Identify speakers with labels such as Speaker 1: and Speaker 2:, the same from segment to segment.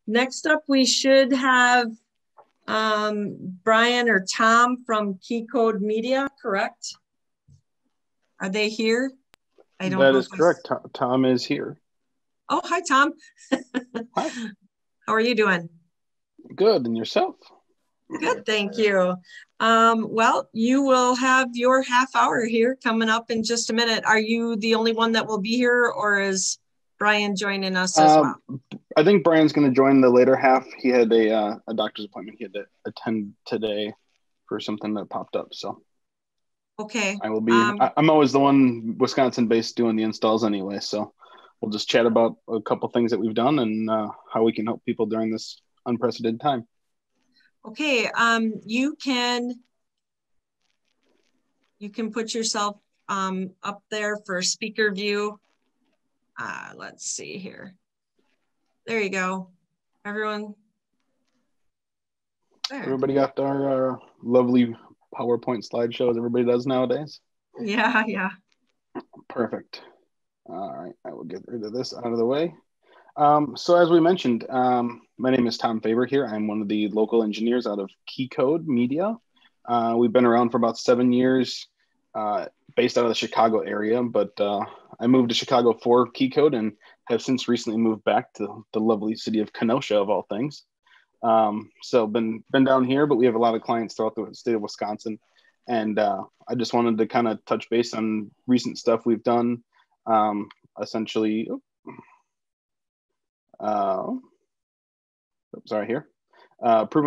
Speaker 1: Next up, we should have Brian or Tom from KeycodeMedia, correct? Are they here? I don't know.
Speaker 2: That is correct. Tom is here.
Speaker 1: Oh, hi, Tom.
Speaker 2: Hi.
Speaker 1: How are you doing?
Speaker 2: Good. And yourself?
Speaker 1: Good, thank you. Well, you will have your half hour here coming up in just a minute. Are you the only one that will be here, or is Brian joining us as well?
Speaker 2: I think Brian's going to join the later half. He had a doctor's appointment he had to attend today for something that popped up. So
Speaker 1: okay.
Speaker 2: I will be, I'm always the one Wisconsin-based doing the installs anyway. So we'll just chat about a couple things that we've done and how we can help people during this unprecedented time.
Speaker 1: Okay, you can put yourself up there for speaker view. Let's see here. There you go, everyone. There.
Speaker 2: Everybody got our lovely PowerPoint slideshows everybody does nowadays?
Speaker 1: Yeah, yeah.
Speaker 2: Perfect. All right, I will get rid of this out of the way. So as we mentioned, my name is Tom Faber here. I'm one of the local engineers out of KeycodeMedia. We've been around for about 7 years, based out of the Chicago area, but I moved to Chicago for Keycode and have since recently moved back to the lovely city of Kenosha, of all things. So been down here, but we have a lot of clients throughout the state of Wisconsin. And I just wanted to kind of touch base on recent stuff we've done. Essentially, proven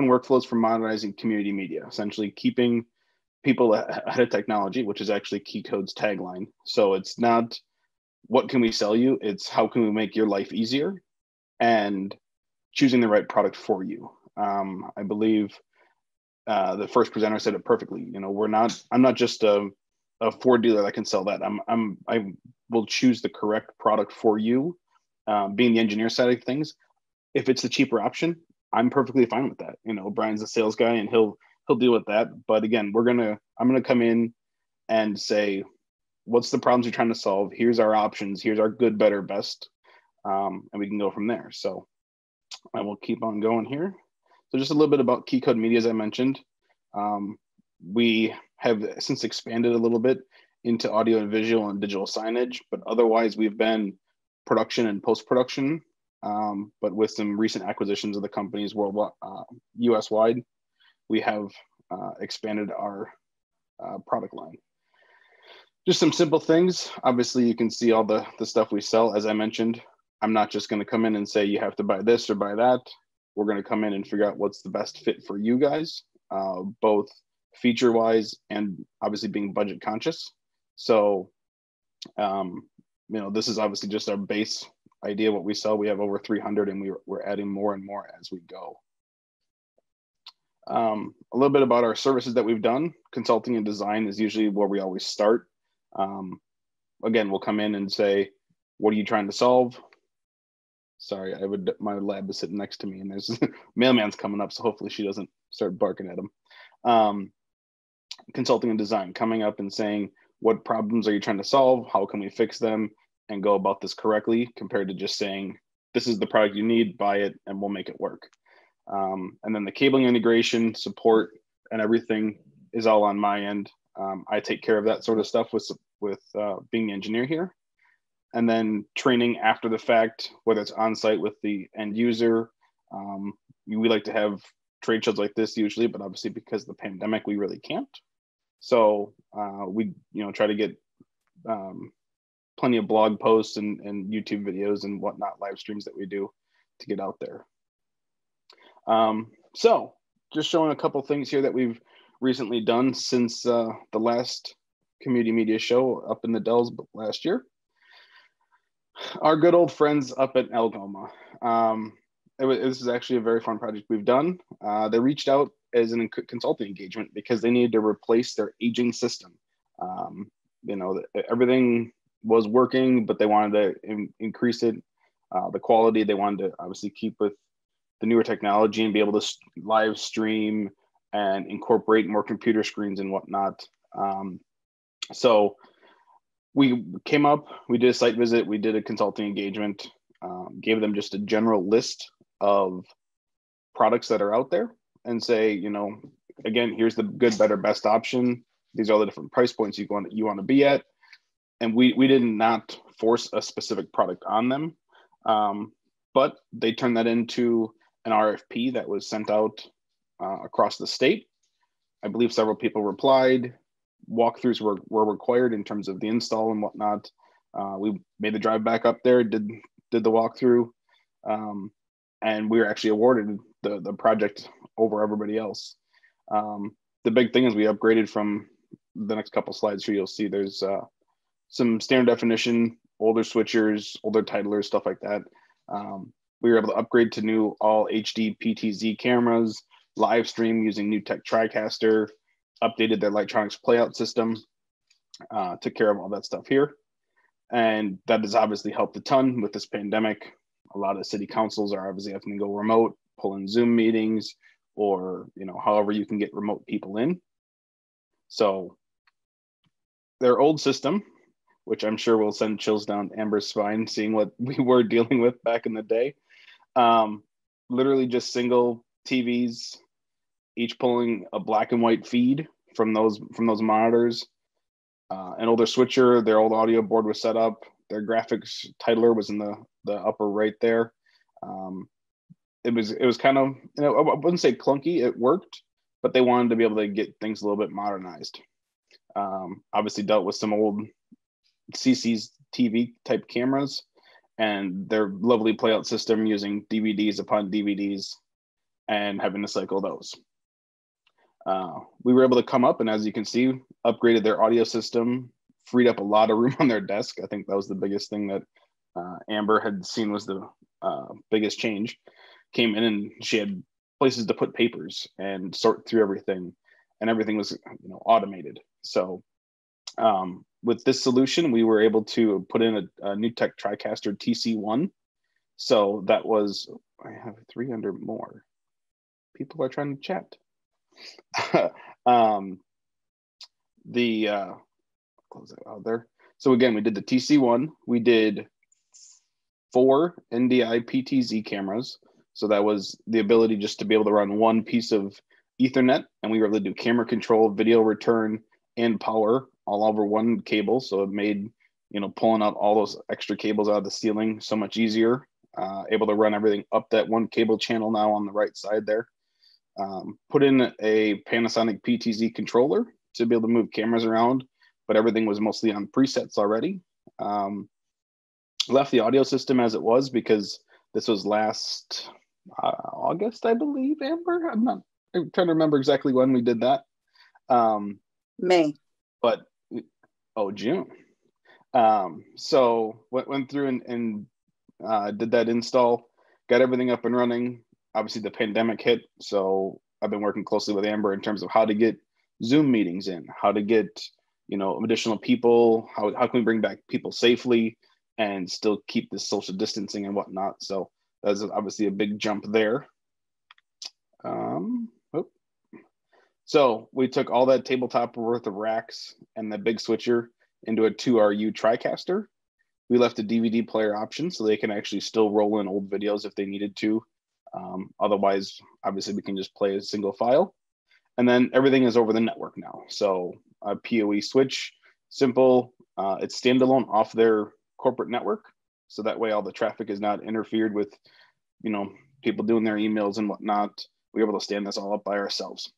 Speaker 2: workflows for modernizing community media, essentially keeping people ahead of technology, which is actually Keycode's tagline. So it's not what can we sell you, it's how can we make your life easier and choosing the right product for you. I believe the first presenter said it perfectly. You know, I'm not just a Ford dealer that can sell that. I will choose the correct product for you. Being the engineer side of things, if it's the cheaper option, I'm perfectly fine with that. You know, Brian's a sales guy and he'll deal with that. But again, I'm gonna come in and say, what's the problems you're trying to solve? Here's our options. Here's our good, better, best, and we can go from there. So I will keep on going here. So just a little bit about KeycodeMedia, as I mentioned. We have since expanded a little bit into audio and visual and digital signage, but otherwise we've been production and post-production, but with some recent acquisitions of the companies worldwide, US-wide, we have expanded our product line. Just some simple things. Obviously, you can see all the stuff we sell. As I mentioned, I'm not just going to come in and say you have to buy this or buy that. We're going to come in and figure out what's the best fit for you guys, both feature-wise and obviously being budget conscious. So, you know, this is obviously just our base idea what we sell. We have over 300 and we're adding more and more as we go. A little bit about our services that we've done. Consulting and design is usually where we always start. Again, we'll come in and say, what are you trying to solve? Sorry, my lab is sitting next to me and there's mailman's coming up, so hopefully she doesn't start barking at him. Consulting and design, coming up and saying, what problems are you trying to solve? How can we fix them and go about this correctly, compared to just saying, this is the product you need, buy it, and we'll make it work. And then the cabling integration, support, and everything is all on my end. I take care of that sort of stuff with being the engineer here. And then training after the fact, whether it's on site with the end user. We like to have trade shows like this usually, but obviously because of the pandemic, we really can't. So we try to get plenty of blog posts and YouTube videos and whatnot, live streams that we do to get out there. So just showing a couple things here that we've recently done since the last community media show up in the Dells last year. Our good old friends up at Algoma. This is actually a very fun project we've done. They reached out as an consulting engagement because they needed to replace their aging system. Everything was working, but they wanted to increase it, the quality. They wanted to obviously keep with the newer technology and be able to live stream and incorporate more computer screens and whatnot. So we came up, we did a site visit, we did a consulting engagement, gave them just a general list of products that are out there and say, you know, again, here's the good, better, best option. These are all the different price points you want to be at. And we did not force a specific product on them, but they turned that into an RFP that was sent out across the state. I believe several people replied. Walkthroughs were required in terms of the install and whatnot. We made the drive back up there, did the walkthrough, and we were actually awarded the project over everybody else. The big thing is we upgraded from the next couple slides here. You'll see there's some standard definition, older switchers, older titlers, stuff like that. We were able to upgrade to new all HD PTZ cameras, live stream using new tech Tricaster, updated their electronics playout system, took care of all that stuff here. And that has obviously helped a ton with this pandemic. A lot of city councils are obviously having to go remote, pull in Zoom meetings, or, you know, however you can get remote people in. So their old system, which I'm sure will send chills down Amber's spine, seeing what we were dealing with back in the day. Literally just single TVs, each pulling a black and white feed from those monitors. An older switcher, their old audio board was set up. Their graphics titler was in the upper right there. It was kind of, you know, I wouldn't say clunky. It worked, but they wanted to be able to get things a little bit modernized. Obviously dealt with some old CC's TV type cameras and their lovely playout system using DVDs upon DVDs and having to cycle those. We were able to come up and, as you can see, upgraded their audio system, freed up a lot of room on their desk. I think that was the biggest thing that Amber had seen was the biggest change. Came in and she had places to put papers and sort through everything, and everything was, you know, automated. So with this solution, we were able to put in a new tech Tricaster TC1. So that was, I have 300 more. People are trying to chat. Close that out there. So again, we did the TC1. We did 4 NDI PTZ cameras. So that was the ability just to be able to run one piece of Ethernet, and we were able to do camera control, video return, and power all over one cable. So it made, you know, pulling out all those extra cables out of the ceiling so much easier. Able to run everything up that one cable channel now on the right side there. Put in a Panasonic PTZ controller to be able to move cameras around, but everything was mostly on presets already. Left the audio system as it was because this was last August, I believe, Amber. I'm trying to remember exactly when we did that.
Speaker 3: May.
Speaker 2: But, June. So went through and did that install, got everything up and running. Obviously the pandemic hit, so I've been working closely with Amber in terms of how to get Zoom meetings in, how to get, you know, additional people, how can we bring back people safely and still keep this social distancing and whatnot. So that's obviously a big jump there. So we took all that tabletop worth of racks and the big switcher into a 2RU Tricaster. We left a DVD player option so they can actually still roll in old videos if they needed to. Otherwise, obviously, we can just play a single file. And then everything is over the network now. So a PoE switch, simple. It's standalone off their corporate network. So that way all the traffic is not interfered with, you know, people doing their emails and whatnot. We're able to stand this all up by ourselves.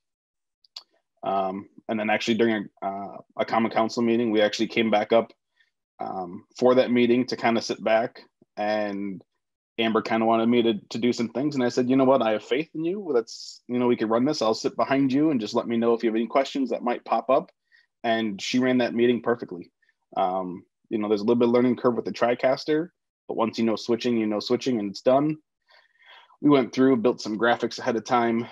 Speaker 2: And then actually during a common council meeting, we actually came back up for that meeting to kind of sit back, and Amber kind of wanted me to do some things. And I said, you know what, I have faith in you. Let's, you know, we can run this. I'll sit behind you and just let me know if you have any questions that might pop up. And she ran that meeting perfectly. You know, there's a little bit of learning curve with the Tricaster, but once you know switching and it's done. We went through, built some graphics ahead of time.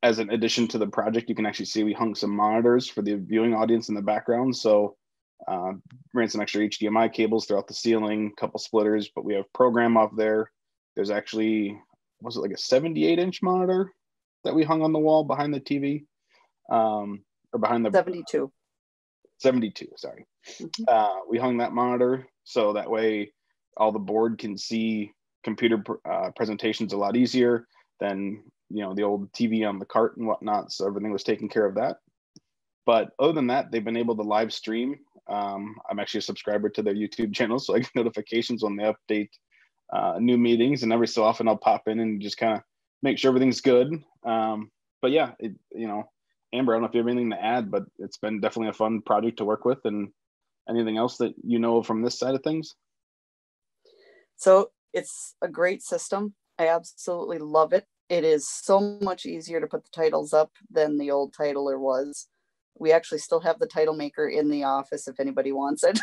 Speaker 2: As an addition to the project, you can actually see we hung some monitors for the viewing audience in the background. So ran some extra HDMI cables throughout the ceiling, a couple splitters, but we have program off there. There's actually, was it like a 78-inch monitor that we hung on the wall behind the TV? Or behind the 72, sorry. Mm-hmm. We hung that monitor so that way all the board can see computer presentations a lot easier than, you know, the old TV on the cart and whatnot. So everything was taken care of that. But other than that, they've been able to live stream. I'm actually a subscriber to their YouTube channel, so I get notifications when they update new meetings, and every so often I'll pop in and just kind of make sure everything's good. But yeah, you know, Amber, I don't know if you have anything to add, but it's been definitely a fun project to work with. And anything else that you know from this side of things?
Speaker 3: So it's a great system. I absolutely love it. It is so much easier to put the titles up than the old titler was. We actually still have the title maker in the office if anybody wants it.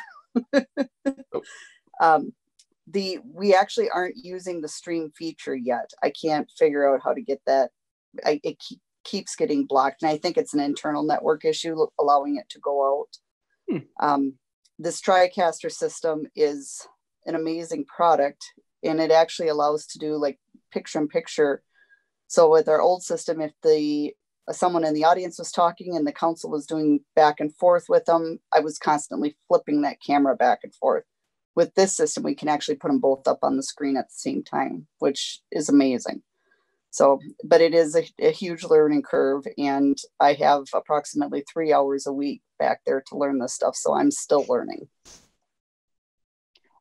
Speaker 3: We actually aren't using the stream feature yet. I can't figure out how to get that. It keeps getting blocked, and I think it's an internal network issue allowing it to go out. This Tricaster system is an amazing product, and it actually allows to do like picture-in-picture. So with our old system, if someone in the audience was talking and the council was doing back and forth with them, I was constantly flipping that camera back and forth. With this system, we can actually put them both up on the screen at the same time, which is amazing. So, but it is a huge learning curve, and I have approximately 3 hours a week back there to learn this stuff. So I'm still learning.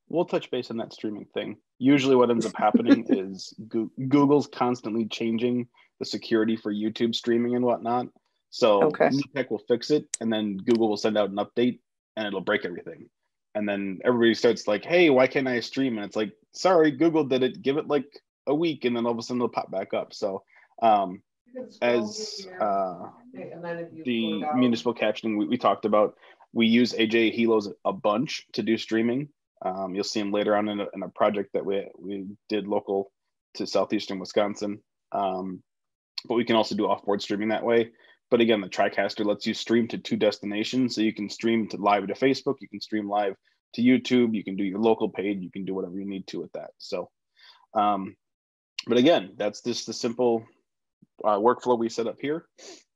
Speaker 2: We'll touch base on that streaming thing. Usually what ends up happening is Google's constantly changing the security for YouTube streaming and whatnot. So new tech will fix it, and then Google will send out an update and it'll break everything. And then everybody starts like, hey, why can't I stream? And it's like, sorry, Google did it. Give it like a week, and then all of a sudden it'll pop back up. So as the municipal captioning we talked about, we use AJ Helos a bunch to do streaming. You'll see him later on in a project that we did local to southeastern Wisconsin. But we can also do off-board streaming that way. But again, the TriCaster lets you stream to 2 destinations. So you can stream live to Facebook, you can stream live to YouTube, you can do your local page, you can do whatever you need to with that. So, but again, that's just the simple workflow we set up here.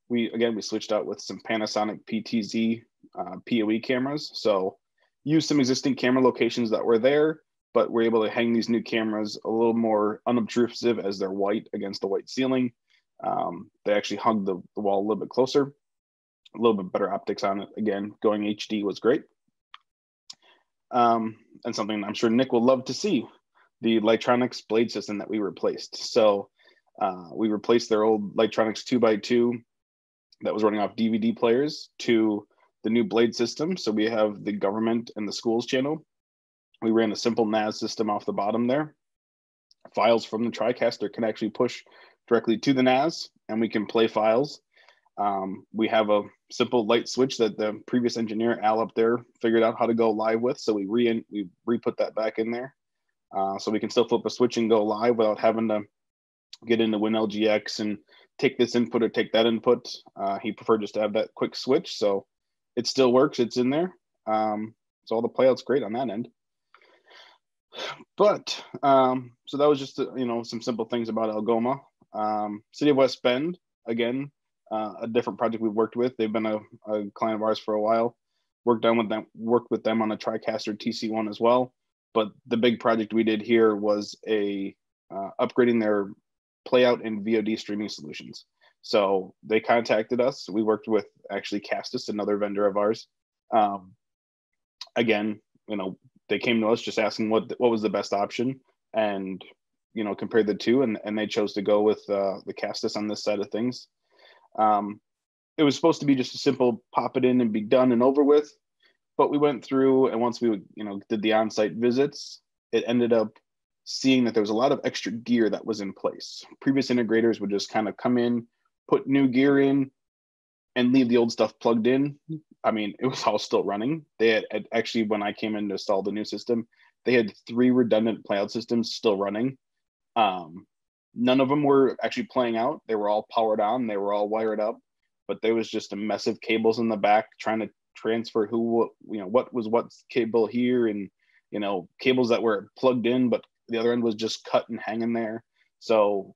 Speaker 2: We switched out with some Panasonic PTZ PoE cameras. So use some existing camera locations that were there, but we're able to hang these new cameras a little more unobtrusive as they're white against the white ceiling. They actually hung the wall a little bit closer, a little bit better optics on it. Again, going HD was great. And something I'm sure Nick will love to see, the Lightronics blade system that we replaced. So we replaced their old Lightronics 2x2 that was running off DVD players to the new blade system. So we have the government and the schools channel. We ran a simple NAS system off the bottom there. Files from the TriCaster can actually push directly to the NAS, and we can play files. We have a simple light switch that the previous engineer, Al, up there figured out how to go live with. So we re-put that back in there. So we can still flip a switch and go live without having to get into WinLGX and take this input or take that input. He preferred just to have that quick switch. So it still works. It's in there. So all the playout's great on that end. But so that was just some simple things about Algoma. City of West Bend, again, a different project we've worked with. They've been a client of ours for a while. Worked with them on a TriCaster TC1 as well. But the big project we did here was upgrading their playout and VOD streaming solutions. So they contacted us. We worked with actually Castus, another vendor of ours. Again, they came to us just asking what was the best option, and compared the two, and they chose to go with the Castus on this side of things. It was supposed to be just a simple pop it in and be done and over with, but we went through, and once we did the on-site visits, it ended up seeing that there was a lot of extra gear that was in place. Previous integrators would just kind of come in, put new gear in, and leave the old stuff plugged in. I mean, it was all still running. They had actually, when I came in to install the new system, they had 3 redundant playout systems still running. None of them were actually playing out. They were all powered on. They were all wired up, but there was just a mess of cables in the back trying to transfer what was what's cable here, and cables that were plugged in, but the other end was just cut and hanging there. So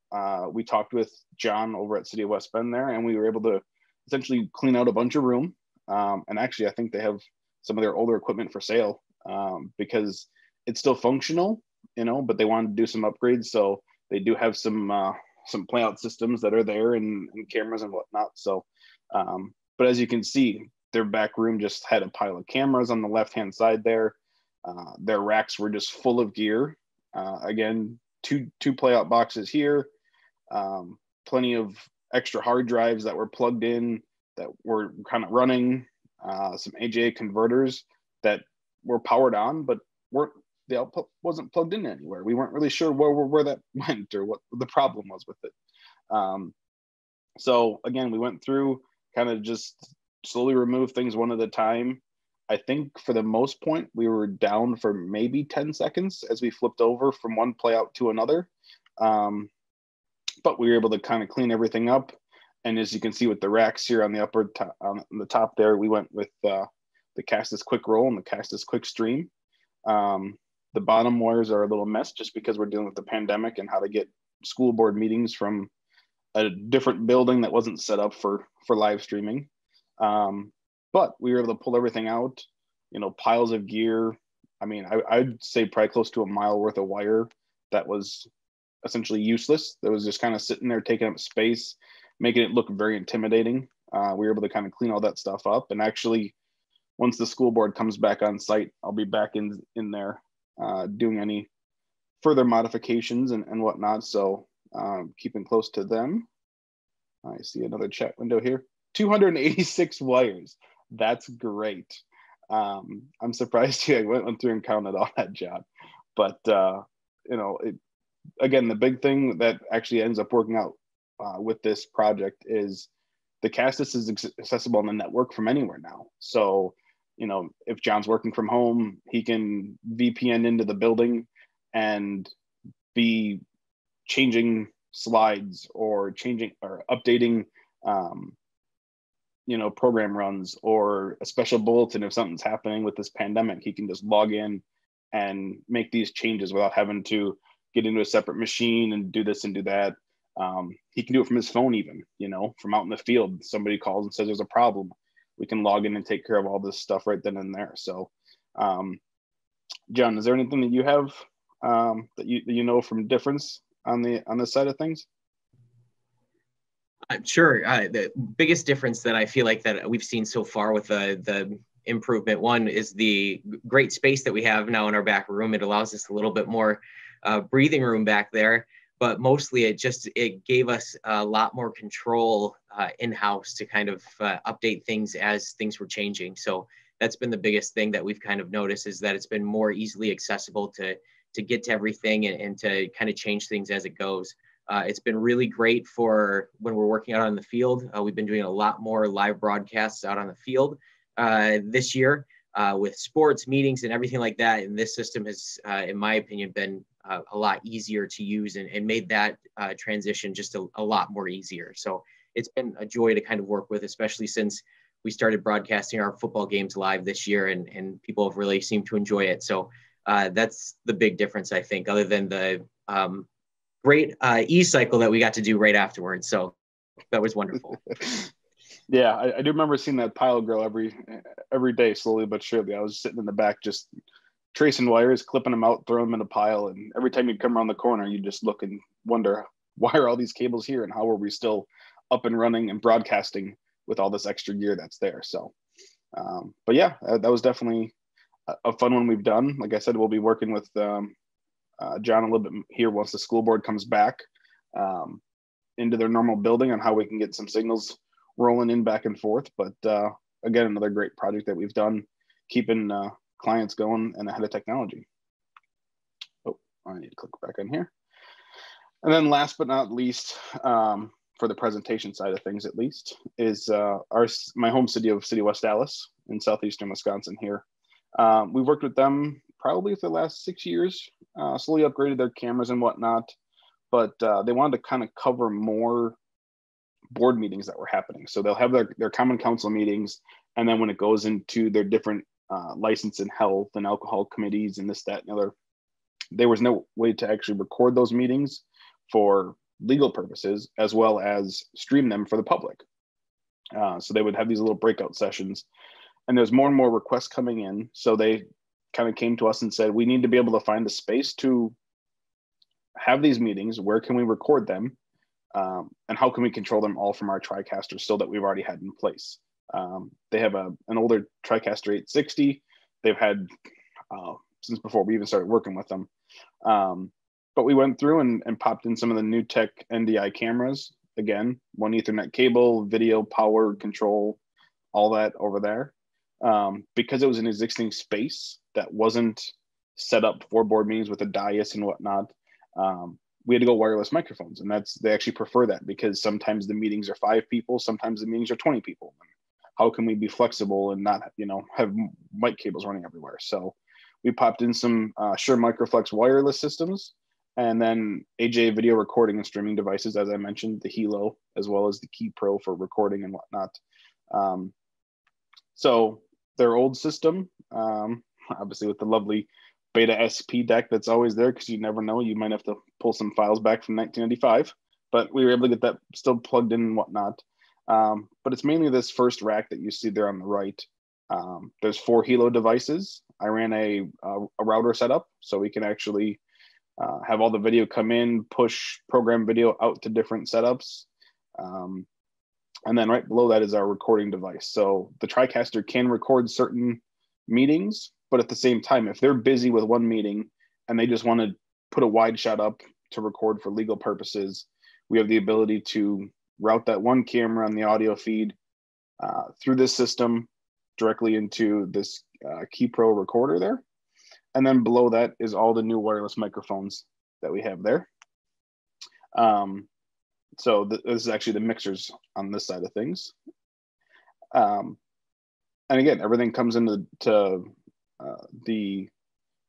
Speaker 2: we talked with John over at City of West Bend there, and we were able to essentially clean out a bunch of room. And actually, I think they have some of their older equipment for sale because it's still functional, but they wanted to do some upgrades. So they do have some playout systems that are there and cameras and whatnot. So, but as you can see, their back room just had a pile of cameras on the left-hand side there. Their racks were just full of gear. Again, two playout boxes here, plenty of extra hard drives that were plugged in that were kind of running, some AJA converters that were powered on, but the output wasn't plugged in anywhere. We weren't really sure where that went or what the problem was with it. So again, we went through, kind of just slowly removed things one at a time. I think for the most point, we were down for maybe 10 seconds as we flipped over from one playout to another. But we were able to kind of clean everything up. And as you can see with the racks here on the on the top there, we went with the Castus Quick Roll and the Castus Quick Stream. The bottom wires are a little mess just because we're dealing with the pandemic and how to get school board meetings from a different building that wasn't set up for live streaming. But we were able to pull everything out, piles of gear. I mean, I'd say probably close to a mile worth of wire that was essentially useless. That was just kind of sitting there taking up space, making it look very intimidating. We were able to kind of clean all that stuff up. And actually, once the school board comes back on site, I'll be back in there doing any further modifications and whatnot. So keeping close to them. I see another chat window here. 286 wires. That's great. I'm surprised I went through and counted all that job. But, again, the big thing that actually ends up working out with this project is the Castus is accessible on the network from anywhere now. So, if John's working from home, he can VPN into the building and be changing slides or updating program runs or a special bulletin. If something's happening with this pandemic, he can just log in and make these changes without having to get into a separate machine and do this and do that. He can do it from his phone even, from out in the field. Somebody calls and says there's a problem. We can log in and take care of all this stuff right then and there. So, John, is there anything that you have that you know from difference on this side of things?
Speaker 4: Sure. The biggest difference that I feel like that we've seen so far with the improvement, one is the great space that we have now in our back room. It allows us a little bit more breathing room back there, but mostly it gave us a lot more control in-house to kind of update things as things were changing. So that's been the biggest thing that we've kind of noticed, is that it's been more easily accessible to get to everything and to kind of change things as it goes. It's been really great for when we're working out on the field. We've been doing a lot more live broadcasts out on the field this year with sports meetings and everything like that. And this system has, in my opinion, been a lot easier to use and made that transition just a lot more easier. So it's been a joy to kind of work with, especially since we started broadcasting our football games live this year, and people have really seemed to enjoy it. So that's the big difference, I think, other than the great e-cycle that we got to do right afterwards. So that was wonderful.
Speaker 2: Yeah, I do remember seeing that pile grow every day, slowly but surely. I was sitting in the back just tracing wires, clipping them out, throwing them in a pile. And every time you'd come around the corner, you just look and wonder, why are all these cables here? And how are we still up and running and broadcasting with all this extra gear that's there? So, but yeah, that was definitely a fun one we've done. Like I said, we'll be working with John a little bit here once the school board comes back into their normal building on how we can get some signals rolling in back and forth. But again, another great project that we've done, keeping clients going and ahead of technology. Oh, I need to click back on here. And then last but not least, for the presentation side of things at least, is my home city of West Dallas in southeastern Wisconsin here. We've worked with them probably for the last 6 years, slowly upgraded their cameras and whatnot, but they wanted to kind of cover more board meetings that were happening. So they'll have their common council meetings, and then when it goes into their different license and health and alcohol committees and this, that, and the other, there was no way to actually record those meetings for legal purposes, as well as stream them for the public. So they would have these little breakout sessions, and there's more and more requests coming in. So they kind of came to us and said, we need to be able to find a space to have these meetings, where can we record them, and how can we control them all from our Tricaster still that we've already had in place. They have an older Tricaster 860 they've had since before we even started working with them. But we went through and popped in some of the new tech NDI cameras. Again, one Ethernet cable, video, power, control, all that over there. Because it was an existing space that wasn't set up for board meetings with a dais and whatnot, we had to go wireless microphones. And they actually prefer that, because sometimes the meetings are 5 people, sometimes the meetings are 20 people. How can we be flexible and not, have mic cables running everywhere? So we popped in some Shure Microflex wireless systems, and then AJ video recording and streaming devices, as I mentioned, the Hilo, as well as the Key Pro for recording and whatnot. So their old system, obviously with the lovely Beta SP deck that's always there, because you never know, you might have to pull some files back from 1995, but we were able to get that still plugged in and whatnot. But it's mainly this first rack that you see there on the right. There's 4 Hilo devices. I ran a router setup, so we can actually have all the video come in, push program video out to different setups. And then right below that is our recording device. So the Tricaster can record certain meetings, but at the same time, if they're busy with one meeting and they just want to put a wide shot up to record for legal purposes, we have the ability to route that one camera on the audio feed through this system directly into this Key Pro recorder there. And then below that is all the new wireless microphones that we have there. So this is actually the mixers on this side of things. And again, everything comes into the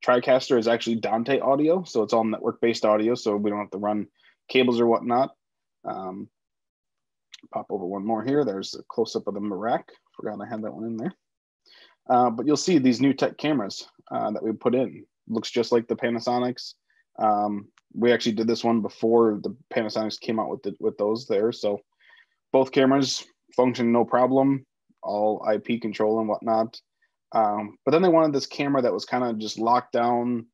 Speaker 2: Tricaster is actually Dante audio. So it's all network-based audio, so we don't have to run cables or whatnot. Pop over one more here. There's a close-up of the rack. Forgot I had that one in there. But you'll see these new tech cameras that we put in. Looks just like the Panasonics. We actually did this one before the Panasonics came out with those there. So both cameras function no problem, all IP control and whatnot. But then they wanted this camera that was kind of just locked down,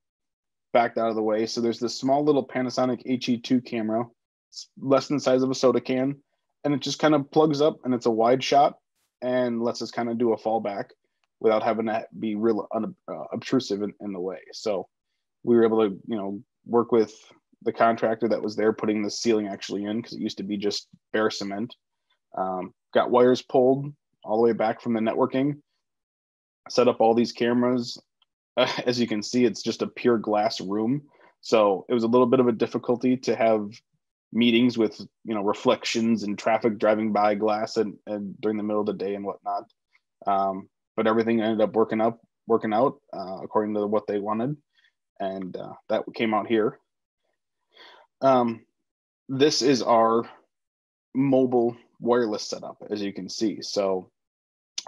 Speaker 2: backed out of the way. So there's this small little Panasonic He2 camera. It's less than the size of a soda can. And it just kind of plugs up, and it's a wide shot and lets us kind of do a fallback without having to be real obtrusive in the way. So we were able to, work with the contractor that was there putting the ceiling actually in, because it used to be just bare cement. Got wires pulled all the way back from the networking, set up all these cameras. As you can see, it's just a pure glass room. So it was a little bit of a difficulty to have meetings with, reflections and traffic driving by glass and during the middle of the day and whatnot. But everything ended up working out according to what they wanted. And that came out here. This is our mobile wireless setup, as you can see. So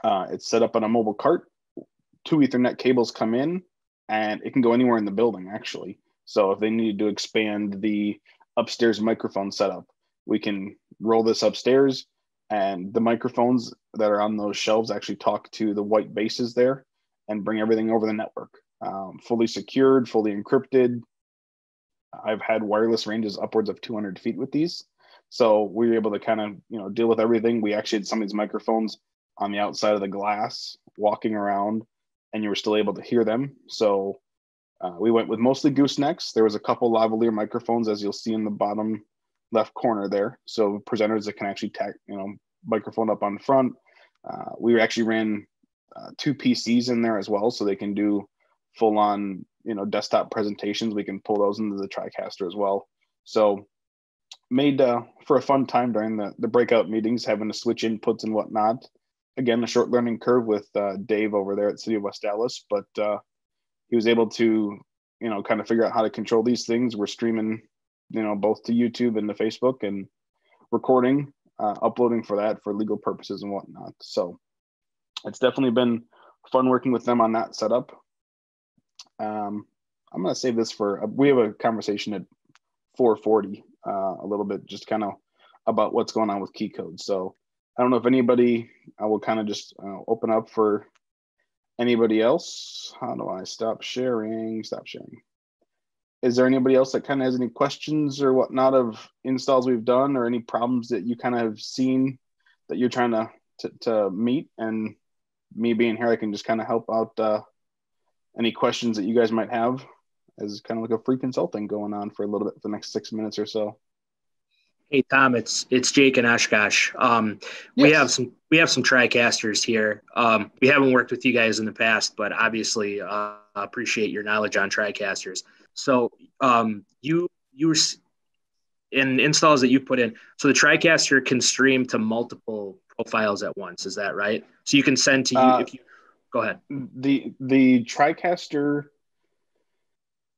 Speaker 2: it's set up on a mobile cart. 2 Ethernet cables come in, and it can go anywhere in the building, actually. So if they need to expand the upstairs microphone setup, we can roll this upstairs, and the microphones that are on those shelves actually talk to the white bases there and bring everything over the network. Fully secured, fully encrypted. I've had wireless ranges upwards of 200 feet with these. So we were able to kind of, deal with everything. We actually had some of these microphones on the outside of the glass walking around, and you were still able to hear them. So we went with mostly goosenecks. There was a couple lavalier microphones, as you'll see in the bottom left corner there. So presenters that can actually tack, microphone up on front. We actually ran 2 PCs in there as well, so they can do full on, desktop presentations. We can pull those into the Tricaster as well. So made for a fun time during the breakout meetings, having to switch inputs and whatnot. Again, a short learning curve with Dave over there at City of West Dallas, but he was able to, kind of figure out how to control these things. We're streaming, both to YouTube and to Facebook, and recording, uploading for that for legal purposes and whatnot. So it's definitely been fun working with them on that setup. I'm going to save this we have a conversation at 4:40, a little bit, just kind of about what's going on with Key Code. So I don't know if anybody, I will kind of just open up for anybody else. How do I stop sharing? Stop sharing. is there anybody else that kind of has any questions or whatnot of installs we've done, or any problems that you kind of have seen that you're trying to meet? And me being here, I can just kind of help out any questions that you guys might have, as kind of like a free consulting going on for a little bit for the next 6 minutes or so.
Speaker 5: Hey Tom, it's Jake in Oshkosh.
Speaker 2: Yes.
Speaker 5: We have some Tricasters here. We haven't worked with you guys in the past, but obviously appreciate your knowledge on Tricasters. So you were in installs that you put in. So the Tricaster can stream to multiple profiles at once. Is that right? So you can send to you if you go ahead.
Speaker 2: The Tricaster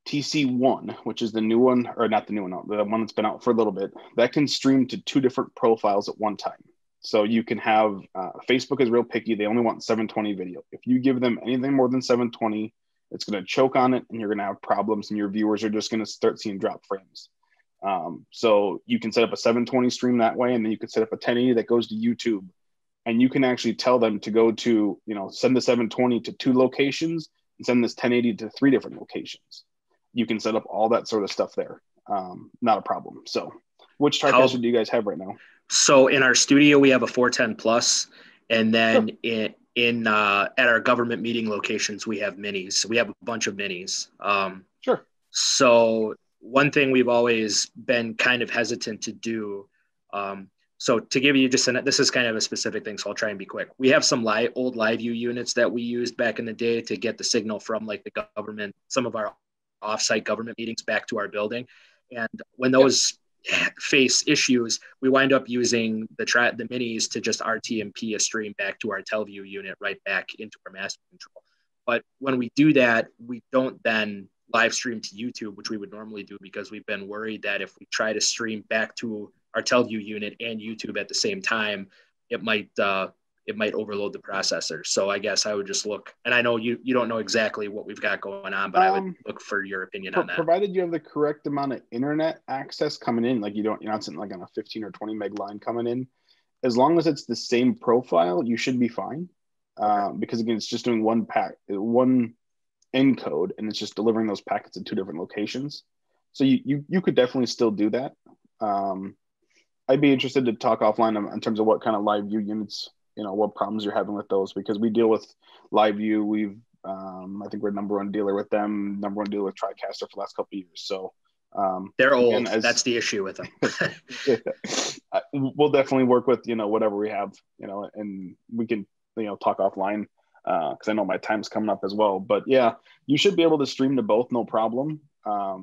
Speaker 2: TC1, which is the new one, or not the new one, the one that's been out for a little bit, that can stream to 2 different profiles at one time. So you can have, Facebook is real picky. They only want 720 video. If you give them anything more than 720, it's going to choke on it and you're going to have problems, and your viewers are just going to start seeing drop frames. So you can set up a 720 stream that way, and then you can set up a 1080 that goes to YouTube, and you can actually tell them to go to, send the 720 to 2 locations and send this 1080 to 3 different locations. You can set up all that sort of stuff there. Not a problem. So which Tricaster do you guys have right now?
Speaker 5: So in our studio, we have a 410 Plus, and then sure. At our government meeting locations, we have minis. We have a bunch of minis.
Speaker 2: Sure.
Speaker 5: So one thing we've always been kind of hesitant to do. So to give you this is kind of a specific thing, so I'll try and be quick. We have some old live view units that we used back in the day to get the signal from like the government, some of our offsite government meetings back to our building. And when those face issues, we wind up using the minis to just RTMP a stream back to our TelView unit right back into our master control. But when we do that, we don't then live stream to YouTube, which we would normally do, because we've been worried that if we try to stream back to our TelView unit and YouTube at the same time, it might overload the processor. So I guess I would just look, and I know you don't know exactly what we've got going on, but I would look for your opinion on that.
Speaker 2: Provided you have the correct amount of internet access coming in, like you're not sitting like on a 15 or 20 meg line coming in, as long as it's the same profile, you should be fine. Because again, it's just doing one encode, and it's just delivering those packets at 2 different locations. So you could definitely still do that. I'd be interested to talk offline in terms of what kind of live view units, what problems you're having with those, because we deal with live view. We've, I think we're number 1 dealer with them, number 1 dealer with Tricaster for the last couple of years. So
Speaker 5: they're old. That's the issue with them.
Speaker 2: We'll definitely work with, whatever we have, and we can, talk offline. Because I know my time's coming up as well. But yeah, you should be able to stream to both, no problem.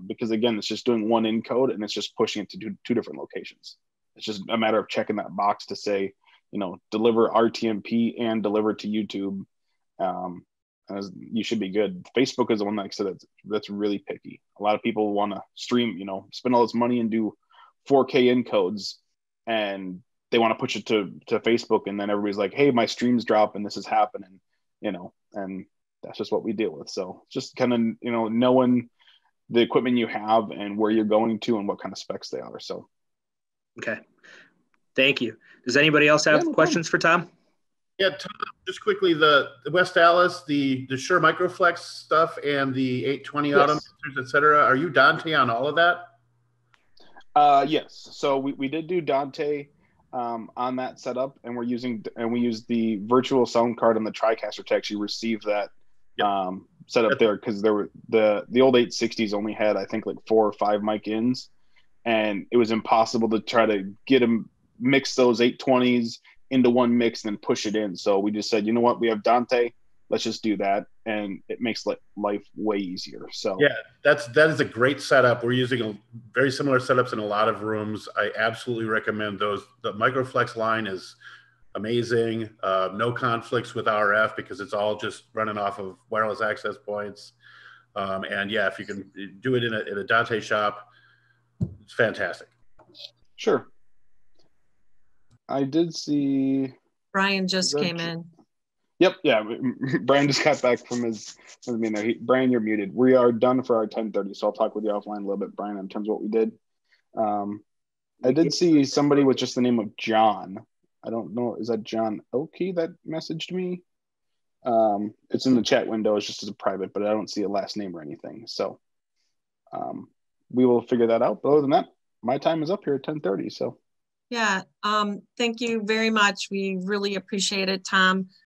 Speaker 2: Because again, it's just doing one encode, and it's just pushing it to 2 different locations. It's just a matter of checking that box to say, deliver RTMP and deliver to YouTube. As you should be good. Facebook is the one, like I said, that's really picky. A lot of people want to stream, spend all this money and do 4K encodes, and they want to push it to Facebook, and then everybody's like, hey, my streams drop and this is happening. And that's just what we deal with. So just kind of, knowing the equipment you have and where you're going to and what kind of specs they are. So.
Speaker 5: Okay. Thank you. Does anybody else have questions for Tom?
Speaker 6: Yeah, Tom, just quickly, the West Dallas, the Shure Microflex stuff and the 820 autometers, et cetera. Are you Dante on all of that?
Speaker 2: Yes. So we did do Dante on that setup, and we used the virtual sound card on the Tricaster to actually receive that setup there, because there were the old 860s only had, I think, like 4 or 5 mic ins, and it was impossible to try to get them mix those 820s into one mix and then push it in. So we just said, you know what, we have Dante, let's just do that, and it makes life way easier. So
Speaker 6: yeah, that is a great setup. We're using very similar setups in a lot of rooms. I absolutely recommend those. The Microflex line is amazing. No conflicts with RF, because it's all just running off of wireless access points. And yeah, if you can do it in a Dante shop, it's fantastic.
Speaker 2: Sure. I did see
Speaker 1: Brian just came in.
Speaker 2: Yep. Yeah. Brian just got back from his meeting. Brian, you're muted. We are done for our 10:30. So I'll talk with you offline a little bit, Brian, in terms of what we did. I did see somebody with just the name of John. I don't know. Is that John Oakey that messaged me? It's in the chat window. It's just as a private, but I don't see a last name or anything. So we will figure that out. But other than that, my time is up here at 10:30. So
Speaker 1: yeah, thank you very much. We really appreciate it, Tom.